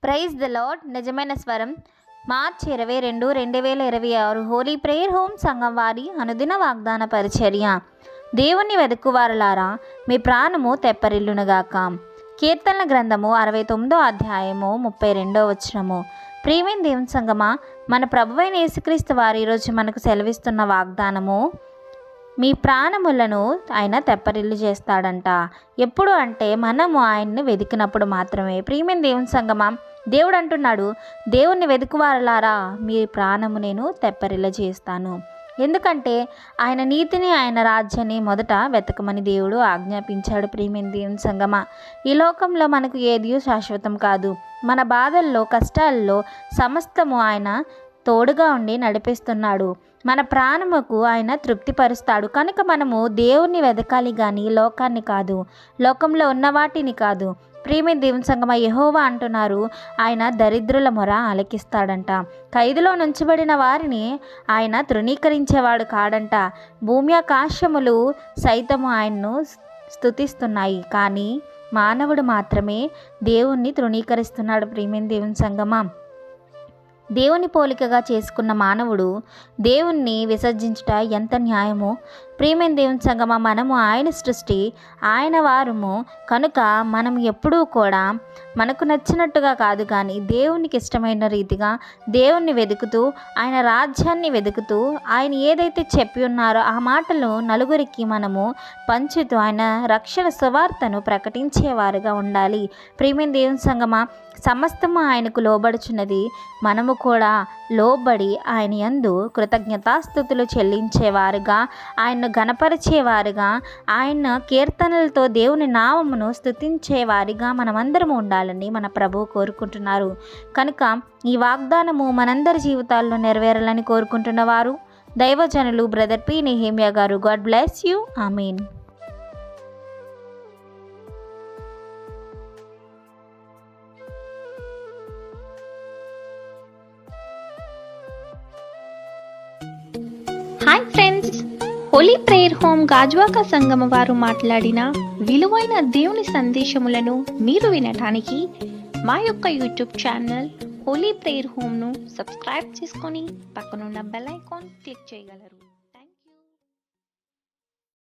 Praise the lord. నిజమైన స్వరం మార్చి 22, 2026 Holi prayer home సంఘం వారి అనుదిన వాగ్దాన పరిచర్య. దేవుని వెదుకువారులారా, మీ ప్రాణము తెప్పరిల్లునుగాక. కీర్తనల గ్రంథము 69వ అధ్యాయము 32వ వచనము. ప్రియమైన దేవుని సంగమా, మన ప్రభువైన యేసుక్రీస్తు వారు ఈరోజు మనకు సెలవిస్తున్న వాగ్దానము, మీ ప్రాణములను ఆయన తెప్పరిల్లు చేస్తాడంట. ఎప్పుడు అంటే మనము ఆయన్ని వెతికినప్పుడు మాత్రమే. ప్రియమైన దేవుని సంగమా, దేవుడు అంటున్నాడు, దేవుణ్ణి వెతుకువారులారా, మీ ప్రాణము నేను తెప్పరిల్ల చేస్తాను. ఎందుకంటే ఆయన నీతిని, ఆయన రాజ్యాన్ని మొదట వెతకమని దేవుడు ఆజ్ఞాపించాడు. ప్రియమైన దేవుని సంగమా, ఈ లోకంలో మనకు ఏది శాశ్వతం కాదు. మన బాధల్లో, కష్టాల్లో సమస్తము ఆయన తోడుగా ఉండి నడిపిస్తున్నాడు. మన ప్రాణముకు ఆయన తృప్తిపరుస్తాడు. కనుక మనము దేవుణ్ణి వెతకాలి కానీ లోకాన్ని కాదు, లోకంలో ఉన్న వాటిని కాదు. ప్రియమైన దేవుని సంగమా, యెహోవా అంటున్నారు, ఆయన దరిద్రుల మొర ఆలకిస్తాడంట. ఖైదులో నుంచబడిన వారిని ఆయన తృణీకరించేవాడు కాడంట. భూమి ఆకాశములు సైతము ఆయన్ను స్తుతిస్తున్నాయి, కానీ మానవుడు మాత్రమే దేవుణ్ణి తృణీకరిస్తున్నాడు. ప్రియమైన దేవుని సంగమా, దేవుని పోలికగా చేసుకున్న మానవుడు దేవుణ్ణి విసర్జించుట ఎంత న్యాయమో. ప్రియమైన దేవుని సంగమా, మనము ఆయన సృష్టి, ఆయన వారము. కనుక మనం ఎప్పుడూ కూడా మనకు నచ్చినట్టుగా కాదు, కానీ దేవునికి ఇష్టమైన రీతిగా దేవుణ్ణి వెతుకుతూ, ఆయన రాజ్యాన్ని వెతుకుతూ, ఆయన ఏదైతే చెప్పి ఉన్నారో ఆ మాటలు నలుగురికి మనము పంచుతూ ఆయన రక్షణ సువార్తను ప్రకటించేవారుగా ఉండాలి. ప్రియమైన దేవుని సంగమా, సమస్తము ఆయనకు లోబడుచున్నది. మనము కూడా లోబడి ఆయన యందు కృతజ్ఞతాస్తుతులు చెల్లించేవారుగా, ఆయన్ను గణపరిచేవారుగా, ఆయన కీర్తనలతో దేవుని నామమును స్తుతించేవారిగా మనమందరము ఉండాలని మన ప్రభువు కోరుకుంటున్నారు. కనుక ఈ వాగ్దానము మనందరి జీవితాల్లో నెరవేరాలని కోరుకుంటున్నవారు దైవజనులు బ్రదర్ పి. నెహెమ్యా గారు. God bless you. Amen. Hi friends, holy prayer home Gajuwaka Sangama వారు మాట్లాడిన విలువైన దేవుని సందేశములను మీరు వినటానికి మా యొక్క యూట్యూబ్ ఛానల్ హోలీ ప్రేయర్ హోమ్ను సబ్స్క్రైబ్ చేసుకొని పక్కనున్న బెల్ ఐకాన్ క్లిక్ చేయగలరు.